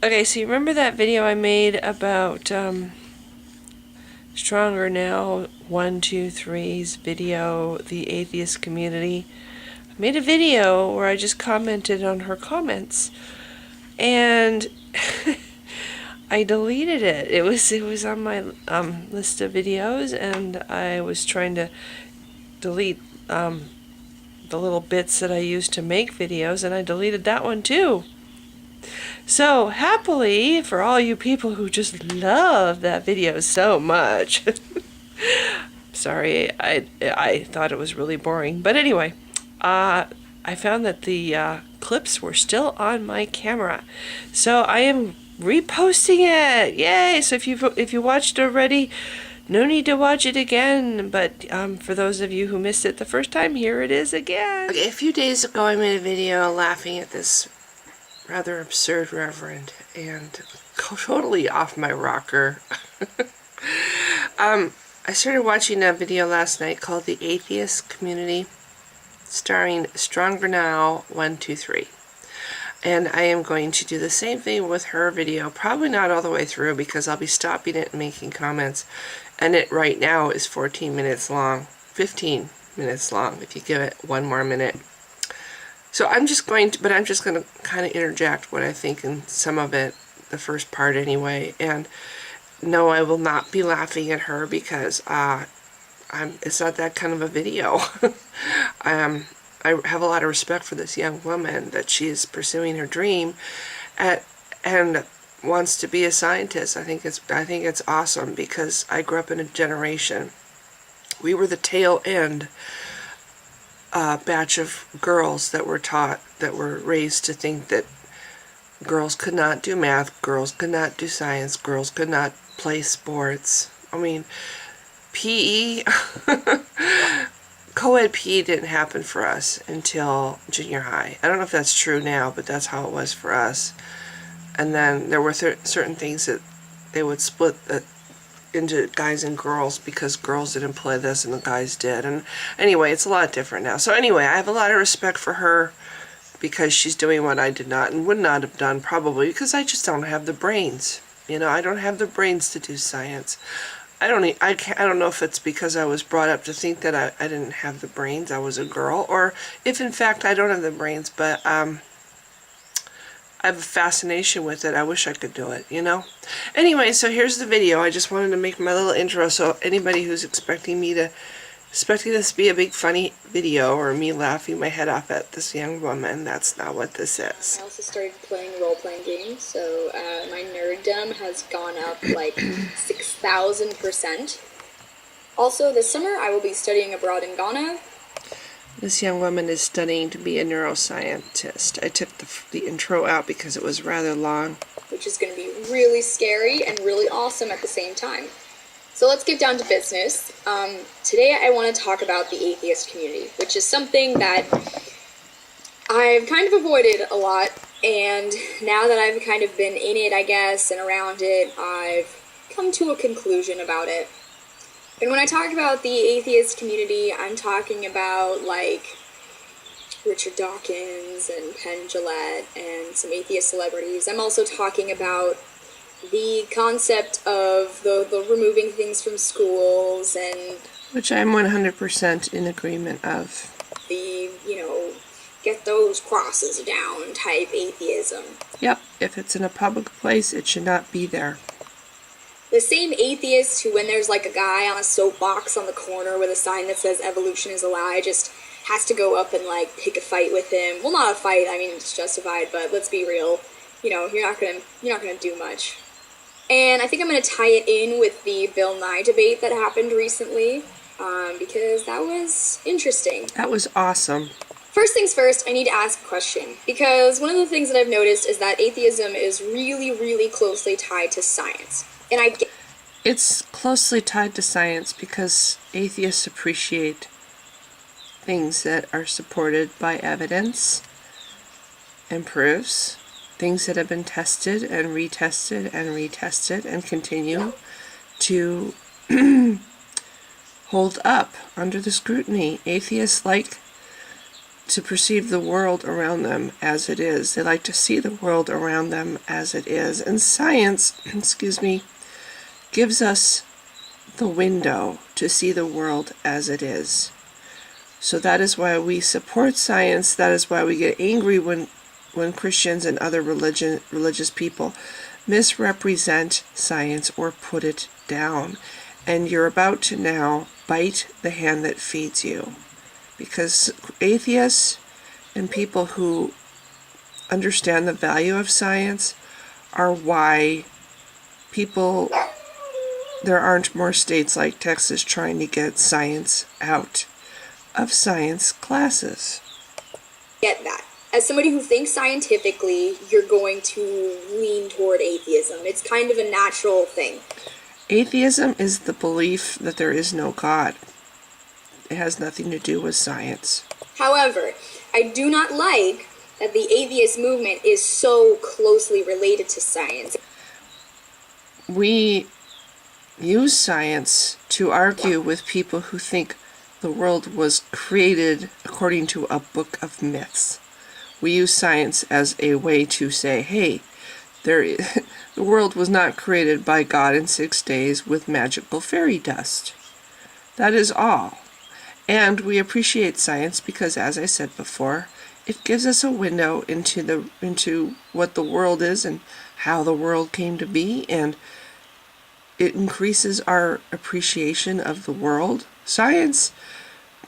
Okay, so you remember that video I made about Strongernow123's video, The Atheist Community? I made a video where I just commented on her comments, and I deleted it. It was on my list of videos, and I was trying to delete the little bits that I used to make videos, and I deleted that one too. So, happily, for all you people who just love that video so much, sorry, I thought it was really boring. But anyway, I found that the clips were still on my camera. So I am reposting it. Yay! So if you watched already, no need to watch it again. But for those of you who missed it the first time, here it is again. Okay, a few days ago I made a video laughing at this rather absurd reverend and totally off my rocker. I started watching a video last night called The Atheist Community, starring Strongernow123. And I am going to do the same thing with her video, probably not all the way through because I'll be stopping it and making comments. And it right now is 14 minutes long, 15 minutes long if you give it one more minute. So I'm just going to kind of interject what I think in some of it, the first part anyway. And no, I will not be laughing at her because it's not that kind of a video. I have a lot of respect for this young woman that she is pursuing her dream and wants to be a scientist. I think it's awesome because I grew up in a generation. We were the tail end batch of girls that were raised to think that girls could not do math, girls could not do science, girls could not play sports. I mean, PE, co-ed PE didn't happen for us until junior high. I don't know if that's true now, but that's how it was for us. And then there were certain things that they would split into guys and girls because girls didn't play this and the guys did. And anyway, it's a lot different now. So anyway, I have a lot of respect for her because she's doing what I did not and would not have done probably because I just don't have the brains. You know, I don't have the brains to do science. I don't know if it's because I was brought up to think that I didn't have the brains, I was a girl, or if in fact I don't have the brains, but I have a fascination with it. I wish I could do it, you know? Anyway, so here's the video. I just wanted to make my little intro so anybody who's expecting this to be a big funny video or me laughing my head off at this young woman, that's not what this is. I also started playing role-playing games, so my nerddom has gone up like 6,000%. Also, this summer I will be studying abroad in Ghana. This young woman is studying to be a neuroscientist. I took the intro out because it was rather long. Which is going to be really scary and really awesome at the same time. So let's get down to business. Today I want to talk about the atheist community, which is something that I've kind of avoided a lot. And now that I've kind of been in it, I guess, and around it, I've come to a conclusion about it. And when I talk about the atheist community, I'm talking about, like, Richard Dawkins and Penn Jillette and some atheist celebrities. I'm also talking about the concept of the removing things from schools and... Which I'm 100% in agreement of. The, get those crosses down type atheism. Yep, if it's in a public place, it should not be there. The same atheist who, when there's like a guy on a soapbox on the corner with a sign that says evolution is a lie, just has to go up and like pick a fight with him. Well, not a fight, I mean it's justified, but let's be real. You're not gonna do much. And I think I'm gonna tie it in with the Bill Nye debate that happened recently, because that was interesting. That was awesome. First things first, I need to ask a question, because one of the things that I've noticed is that atheism is really, really closely tied to science. And it's closely tied to science because atheists appreciate things that are supported by evidence and proofs, things that have been tested and retested and retested and continue to hold up under the scrutiny. Atheists like to perceive the world around them as it is. They like to see the world around them as it is. And science, excuse me, gives us the window to see the world as it is. So that is why we support science. That is why we get angry when Christians and other religious people misrepresent science or put it down. And you're about to now bite the hand that feeds you. Because atheists and people who understand the value of science are why there aren't more states like Texas trying to get science out of science classes. Get that. As somebody who thinks scientifically, you're going to lean toward atheism. It's kind of a natural thing. Atheism is the belief that there is no God. It has nothing to do with science. However, I do not like that the atheist movement is so closely related to science. We use science to argue with people who think the world was created according to a book of myths. We use science as a way to say, hey, the world was not created by God in 6 days with magical fairy dust. That is all. And we appreciate science because, as I said before, it gives us a window into what the world is and how the world came to be, and it increases our appreciation of the world. Science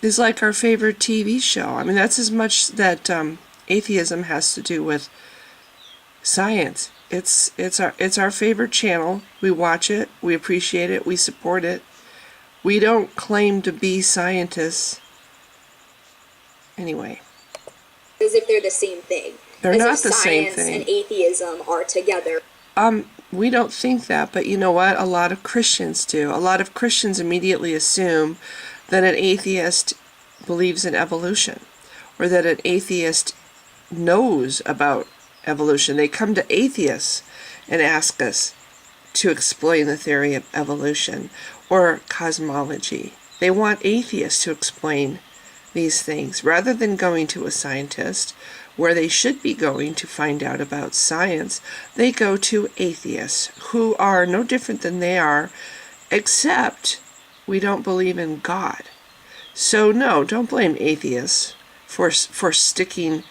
is like our favorite TV show. I mean, that's as much that atheism has to do with science. It's our favorite channel. We watch it, we appreciate it, we support it. We don't claim to be scientists. Anyway. As if they're the same thing. They're not the same thing. Science and atheism are together. We don't think that, but you know what? A lot of Christians do. A lot of Christians immediately assume that an atheist believes in evolution, or that an atheist knows about evolution. They come to atheists and ask us to explain the theory of evolution or cosmology. They want atheists to explain these things rather than going to a scientist where they should be going to find out about science. They go to atheists who are no different than they are, except we don't believe in God. So no, don't blame atheists for sticking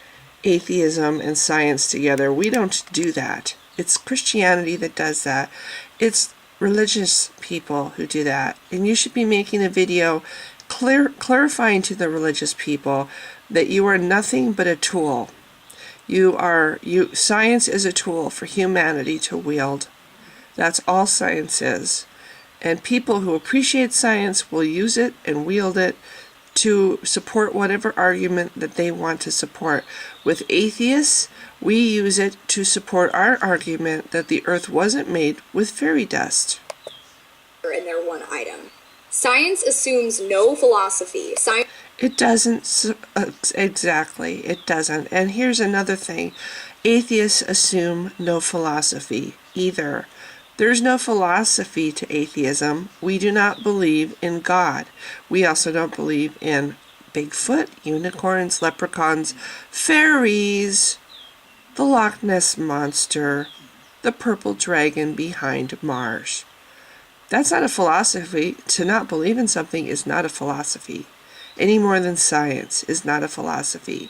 atheism and science together. We don't do that. It's Christianity that does that. It's religious people who do that. And you should be making a video clarifying to the religious people that you are nothing but a tool. Science is a tool for humanity to wield. That's all science is. And people who appreciate science will use it and wield it to support whatever argument that they want to support. With atheists, we use it to support our argument that the earth wasn't made with fairy dust. In their one item. Science assumes no philosophy. It doesn't, exactly, it doesn't. And here's another thing. Atheists assume no philosophy either. There's no philosophy to atheism. We do not believe in God. We also don't believe in Bigfoot, unicorns, leprechauns, fairies, the Loch Ness Monster, the purple dragon behind Mars. That's not a philosophy. To not believe in something is not a philosophy, any more than science is not a philosophy.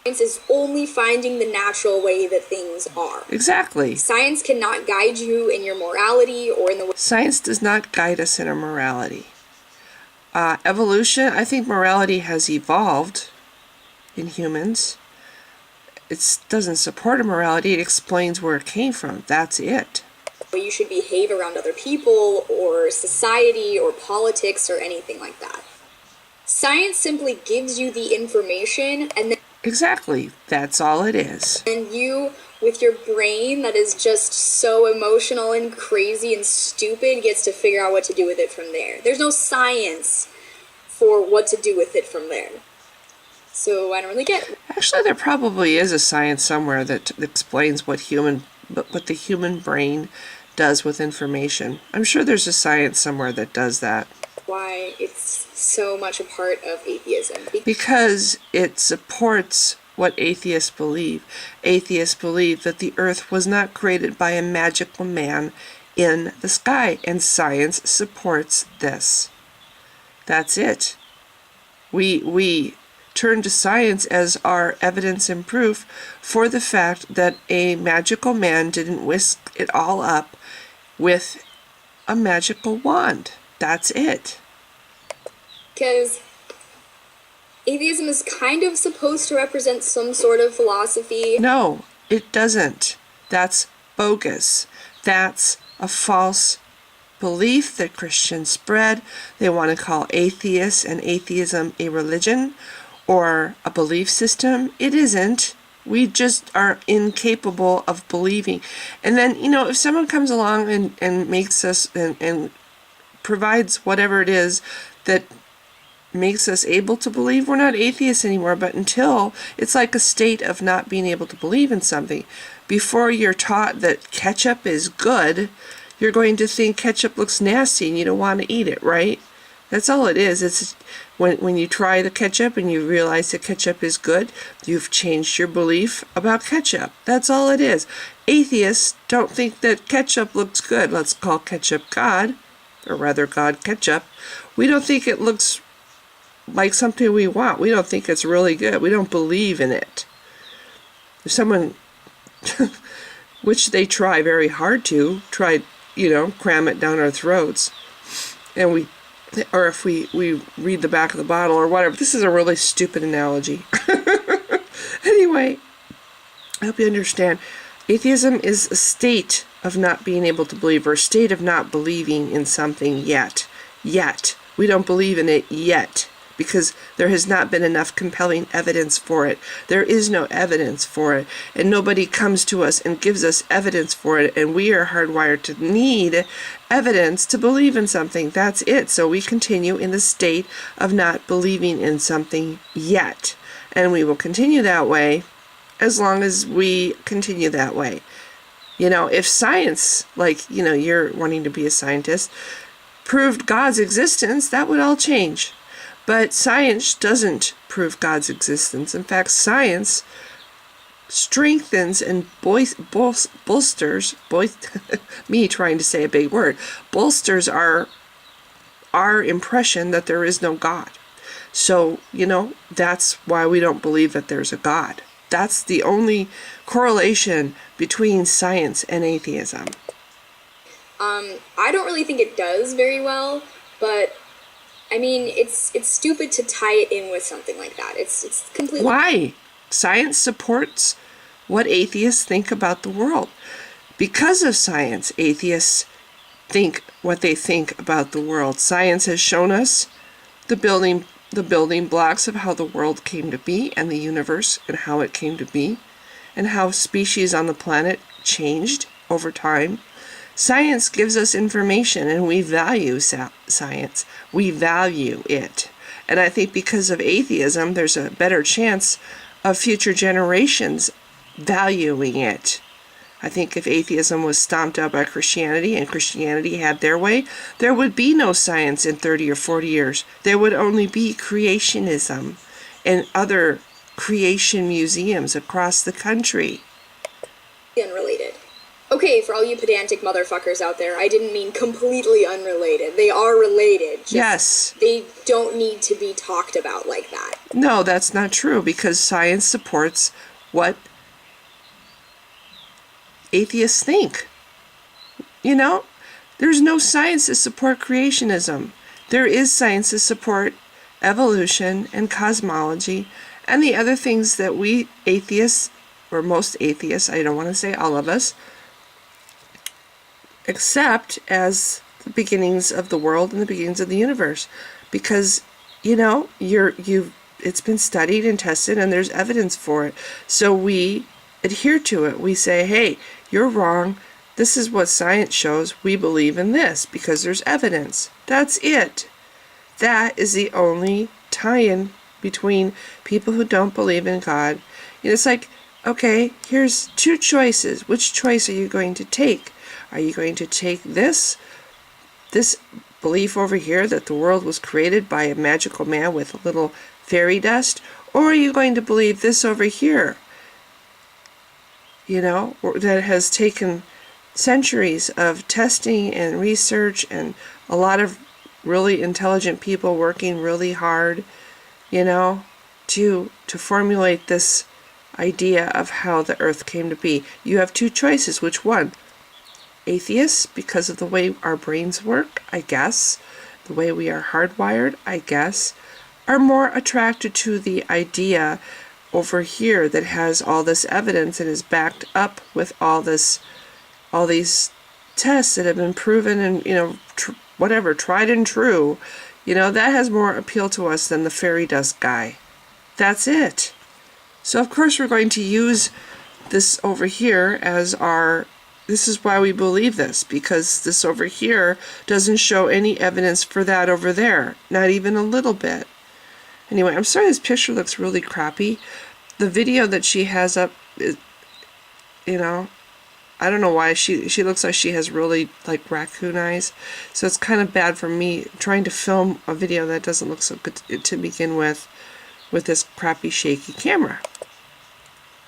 Science is only finding the natural way that things are. Exactly. Science cannot guide you in your morality or in the way. Science does not guide us in our morality. Evolution, I think morality has evolved in humans. It doesn't support a morality, it explains where it came from. That's it. You should behave around other people or society or politics or anything like that. Science simply gives you the information and then exactly, that's all it is. And you, with your brain that is just so emotional and crazy and stupid, gets to figure out what to do with it from there. There's no science for what to do with it from there. So I don't really get it. Actually, there probably is a science somewhere that explains what the human brain does with information. I'm sure there's a science somewhere that does that. why it's so much a part of atheism. Because it supports what atheists believe. Atheists believe that the earth was not created by a magical man in the sky, and science supports this. That's it. We turn to science as our evidence and proof for the fact that a magical man didn't whisk it all up with a magical wand. That's it. Because atheism is kind of supposed to represent some sort of philosophy. No, it doesn't. That's bogus. That's a false belief that Christians spread. They want to call atheists and atheism a religion or a belief system. It isn't. We just are incapable of believing. And then, if someone comes along and makes us and provides whatever it is that makes us able to believe, we're not atheists anymore. But until it's like a state of not being able to believe in something. Before you're taught that ketchup is good, you're going to think ketchup looks nasty and you don't want to eat it, right? That's all it is. It's when you try the ketchup and you realize that ketchup is good, you've changed your belief about ketchup. That's all it is. Atheists don't think that ketchup looks good. Let's call ketchup God, or rather God ketchup. We don't think it looks like something we want. We don't think it's really good. We don't believe in it. If someone, which they try very hard to, cram it down our throats, and if we read the back of the bottle or whatever. This is a really stupid analogy. Anyway, I hope you understand. Atheism is a state of not being able to believe, or a state of not believing in something yet. We don't believe in it yet, because there has not been enough compelling evidence for it. There is no evidence for it, and nobody comes to us and gives us evidence for it, and we are hardwired to need evidence to believe in something. That's it. So we continue in the state of not believing in something yet, and we will continue that way as long as we continue that way. If science, you're wanting to be a scientist, proved God's existence, that would all change. But science doesn't prove God's existence. In fact, science strengthens and bolsters, me trying to say a big word, bolsters our impression that there is no God. So, that's why we don't believe that there's a God. That's the only correlation between science and atheism. I don't really think it does very well, but it's stupid to tie it in with something like that. It's completely... Why? Science supports what atheists think about the world. Because of science, atheists think what they think about the world. Science has shown us the building blocks of how the world came to be, and the universe and how it came to be, and how species on the planet changed over time. Science gives us information, and we value science. We value it. And I think because of atheism, there's a better chance of future generations valuing it. I think if atheism was stomped out by Christianity and Christianity had their way, there would be no science in 30 or 40 years. There would only be creationism and other creation museums across the country. Unrelated. Okay, for all you pedantic motherfuckers out there, I didn't mean completely unrelated. They are related. Yes. They don't need to be talked about like that. No, that's not true, because science supports what atheists think. There's no science to support creationism. There is science to support evolution and cosmology and the other things that we atheists, or most atheists, I don't want to say all of us, accept as the beginnings of the world and the beginnings of the universe, because it's been studied and tested and there's evidence for it. So we adhere to it. We say, hey, you're wrong. This is what science shows. We believe in this because there's evidence. That's it. That is the only tie-in between people who don't believe in God. It's like, okay, here's two choices. Which choice are you going to take? Are you going to take this belief over here that the world was created by a magical man with a little fairy dust? Or are you going to believe this over here? You know, that has taken centuries of testing and research and a lot of really intelligent people working really hard, you know, to formulate this idea of how the earth came to be. You have two choices. Which one? Atheists, because of the way our brains work, I guess, the way we are hardwired, I guess, are more attracted to the idea over here that has all this evidence and is backed up with all these tests that have been proven and, you know, whatever, tried and true. You know, that has more appeal to us than the fairy dust guy. That's it. So of course we're going to use this over here as this is why we believe this, because this over here doesn't show any evidence for that over there. Not even a little bit. Anyway, I'm sorry this picture looks really crappy. The video that she has up, you know, I don't know why she looks like she has really like raccoon eyes. So it's kind of bad for me trying to film a video that doesn't look so good to begin with this crappy shaky camera.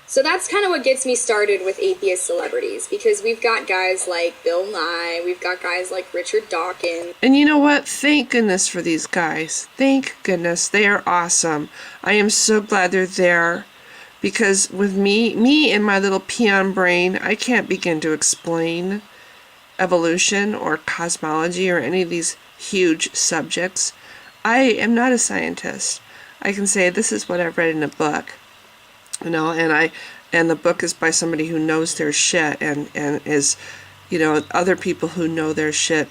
So that's kind of what gets me started with atheist celebrities, because we've got guys like Bill Nye, we've got guys like Richard Dawkins. And you know what? Thank goodness for these guys. Thank goodness. They are awesome. I am so glad they're there, because with me and my little peon brain, I can't begin to explain evolution or cosmology or any of these huge subjects. I am not a scientist. I can say this is what I've read in a book. You know, and the book is by somebody who knows their shit and is, you know, other people who know their shit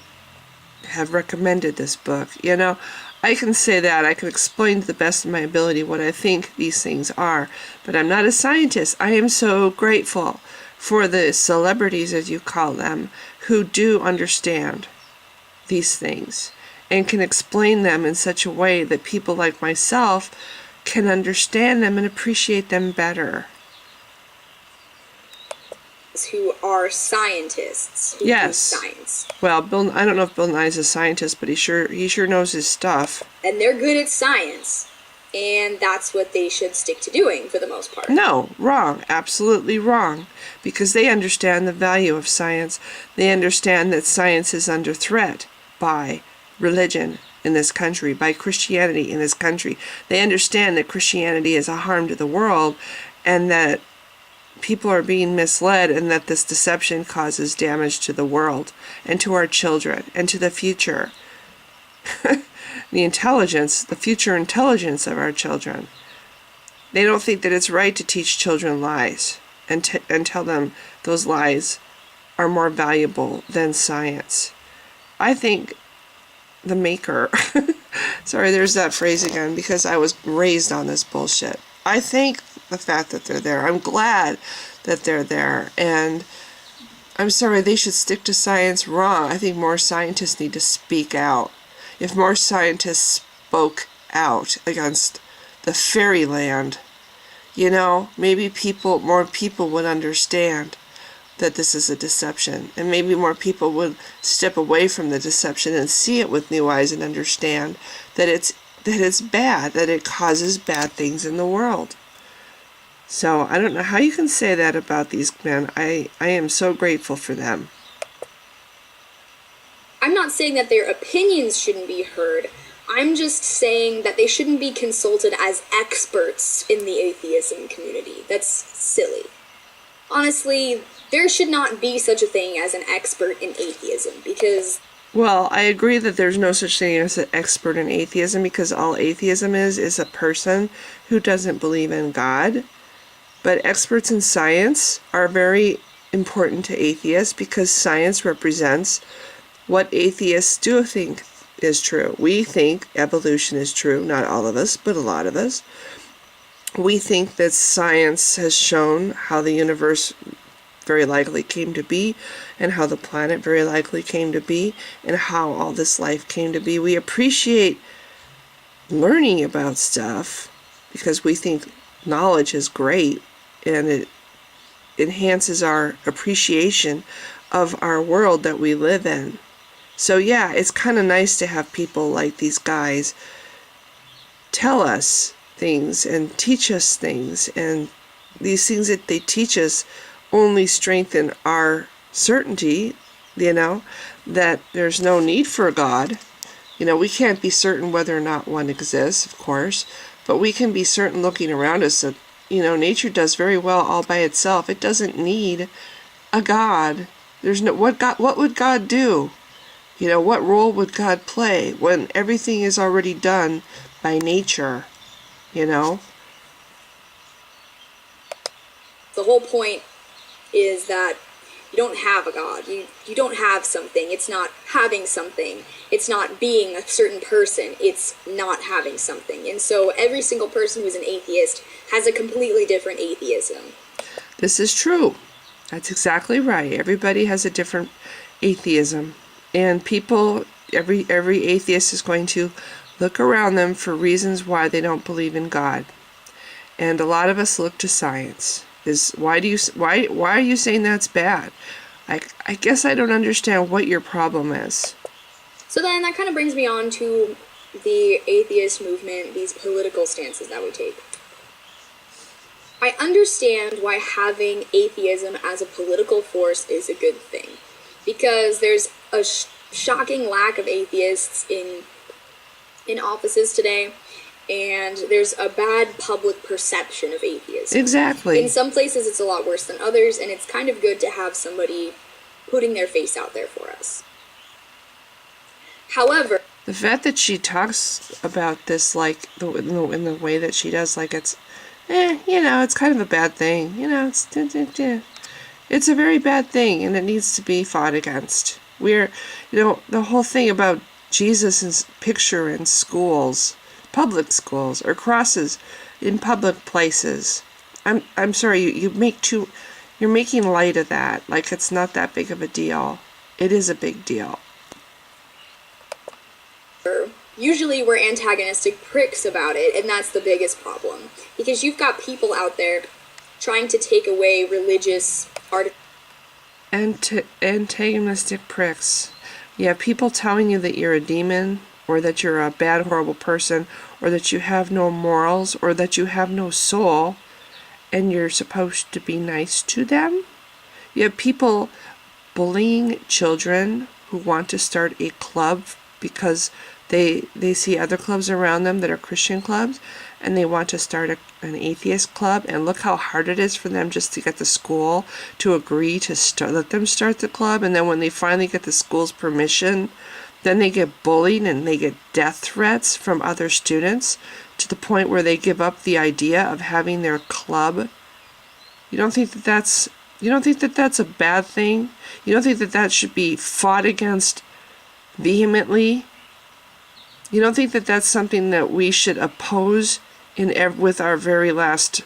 have recommended this book. You know, I can say that. I can explain to the best of my ability what I think these things are, but I'm not a scientist. I am so grateful for the celebrities, as you call them, who do understand these things and can explain them in such a way that people like myself can understand them and appreciate them better. Who are scientists who yes. do science. Well, I don't know if Bill Nye's a scientist, but he sure knows his stuff. And they're good at science, and that's what they should stick to doing for the most part. No, wrong. Absolutely wrong. Because they understand the value of science. They understand that science is under threat by religion in this country, by Christianity in this country. They understand that Christianity is a harm to the world and that people are being misled and that this deception causes damage to the world and to our children and to the future. The future intelligence of our children. They don't think that it's right to teach children lies and tell them those lies are more valuable than science. I think the maker, sorry, there's that phrase again, because I was raised on this bullshit. I thank the fact that they're there. I'm glad that they're there, and I'm sorry, they should stick to science. Wrong. I think more scientists need to speak out. If more scientists spoke out against the fairyland, you know, maybe more people would understand that this is a deception, and maybe more people would step away from the deception and see it with new eyes and understand that it's bad, that it causes bad things in the world. So I don't know how you can say that about these men. I am so grateful for them. I'm not saying that their opinions shouldn't be heard. I'm just saying that they shouldn't be consulted as experts in the atheism community. That's silly. Honestly, there should not be such a thing as an expert in atheism, because... Well, I agree that there's no such thing as an expert in atheism, because all atheism is a person who doesn't believe in God. But experts in science are very important to atheists, because science represents what atheists do think is true. We think evolution is true, not all of us, but a lot of us. We think that science has shown how the universe very likely came to be, and how the planet very likely came to be, and how all this life came to be. We appreciate learning about stuff because we think knowledge is great, and it enhances our appreciation of our world that we live in. So yeah, it's kind of nice to have people like these guys tell us things and teach us things, and these things that they teach us only strengthen our certainty, that there's no need for God. We can't be certain whether or not one exists, of course, but we can be certain looking around us that, nature does very well all by itself. It doesn't need a God. There's no, what would God do? What role would God play when everything is already done by nature, you know? The whole point is that you don't have a God. You don't have something. It's not having something. It's not being a certain person. It's not having something. And so every single person who's an atheist has a completely different atheism. This is true. That's exactly right. Everybody has a different atheism. And people, every atheist is going to look around them for reasons why they don't believe in God. And a lot of us look to science. Why are you saying that's bad? I guess I don't understand what your problem is. So then that kind of brings me on to the atheist movement, these political stances that we take. I understand why having atheism as a political force is a good thing, because there's a shocking lack of atheists in offices today, and there's a bad public perception of atheism. Exactly. In some places it's a lot worse than others, and it's kind of good to have somebody putting their face out there for us. However, the fact that she talks about this like in the way that she does, like it's it's kind of a bad thing. It's a very bad thing, and it needs to be fought against. The whole thing about Jesus' picture in schools, public schools, or crosses in public places. I'm sorry, you're making light of that, like it's not that big of a deal. It is a big deal. usually we're antagonistic pricks about it, and that's the biggest problem. Because you've got people out there trying to take away religious art. Antagonistic pricks. Yeah, people telling you that you're a demon, or that you're a bad, horrible person, or that you have no morals, or that you have no soul, and you're supposed to be nice to them. You have people bullying children who want to start a club because they see other clubs around them that are Christian clubs, and they want to start an atheist club, and look how hard it is for them just to get the school to agree to let them start the club. And then when they finally get the school's permission, then they get bullied and they get death threats from other students to the point where they give up the idea of having their club. You don't think that that's a bad thing? You don't think that that should be fought against vehemently? You don't think that that's something that we should oppose with our very last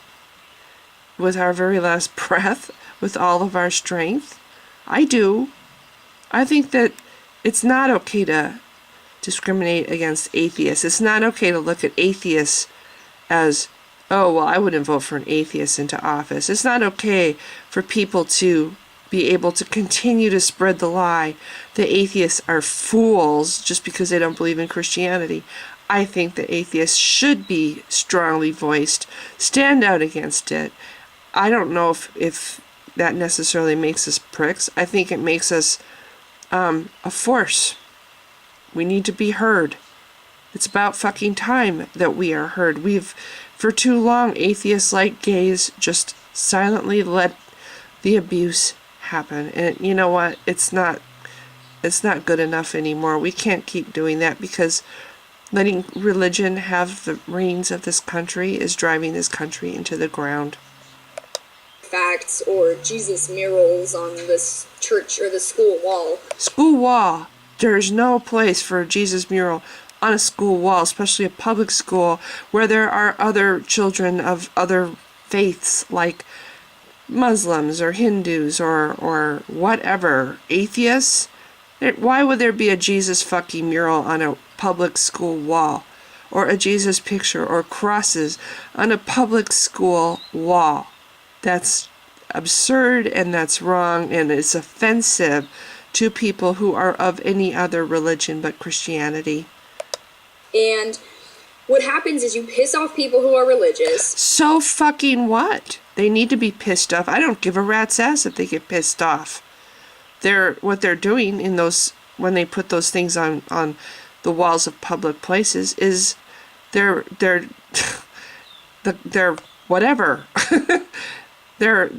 breath, with all of our strength? I do. I think that it's not okay to discriminate against atheists. It's not okay to look at atheists as, oh, well, I wouldn't vote for an atheist into office. It's not okay for people to be able to continue to spread the lie that atheists are fools just because they don't believe in Christianity. I think that atheists should be strongly voiced, stand out against it. I don't know if that necessarily makes us pricks. I think it makes us a force. We need to be heard. It's about fucking time that we are heard. For too long, atheists like gays just silently let the abuse happen. And you know what? It's not good enough anymore. We can't keep doing that, because letting religion have the reins of this country is driving this country into the ground. Facts or Jesus murals on this church or the school wall. School wall. There's no place for a Jesus mural on a school wall, especially a public school where there are other children of other faiths like Muslims or Hindus or whatever, atheists. Why would there be a Jesus fucking mural on a public school wall, or a Jesus picture or crosses on a public school wall? That's absurd, and that's wrong, and it's offensive to people who are of any other religion but Christianity. And what happens is you piss off people who are religious. So fucking what? They need to be pissed off. I don't give a rat's ass if they get pissed off. What they're doing in those, when they put those things on the walls of public places, is they're whatever. They're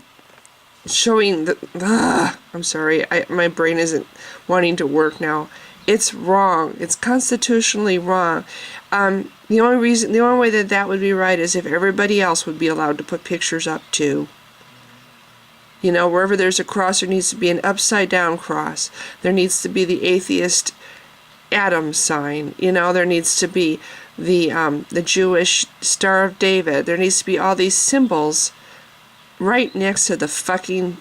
showing the. I'm sorry, my brain isn't wanting to work now. It's wrong. It's constitutionally wrong. The only way that would be right is if everybody else would be allowed to put pictures up too. You know, wherever there's a cross, there needs to be an upside down cross. There needs to be the atheist Adam sign. You know, there needs to be the Jewish Star of David. There needs to be all these symbols right next to the fucking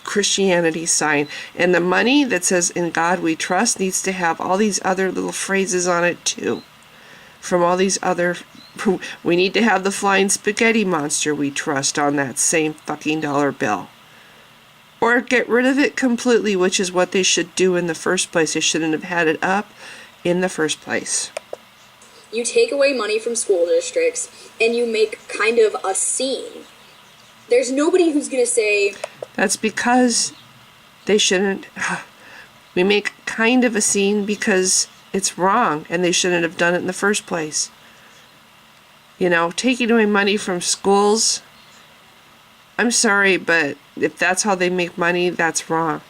Christianity sign. And the money that says "In God We Trust" needs to have all these other little phrases on it too. From all these other, we need to have the flying spaghetti monster we trust on that same fucking dollar bill. Or get rid of it completely, which is what they should do in the first place. They shouldn't have had it up in the first place. You take away money from school districts and you make kind of a scene. There's nobody who's going to say... That's because they shouldn't... We make kind of a scene because it's wrong and they shouldn't have done it in the first place. You know, taking away money from schools... I'm sorry, but if that's how they make money, that's wrong.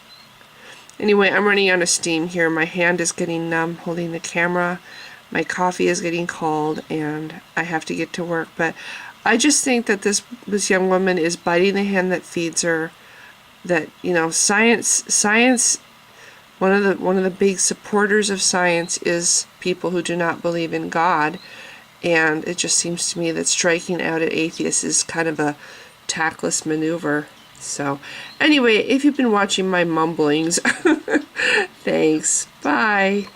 Anyway, I'm running out of steam here. My hand is getting numb holding the camera. My coffee is getting cold, and I have to get to work. But I just think that this young woman is biting the hand that feeds her. That, you know, science. One of the big supporters of science is people who do not believe in God, and it just seems to me that striking out at atheists is kind of a tactless maneuver. So anyway, if you've been watching my mumblings, thanks. Bye.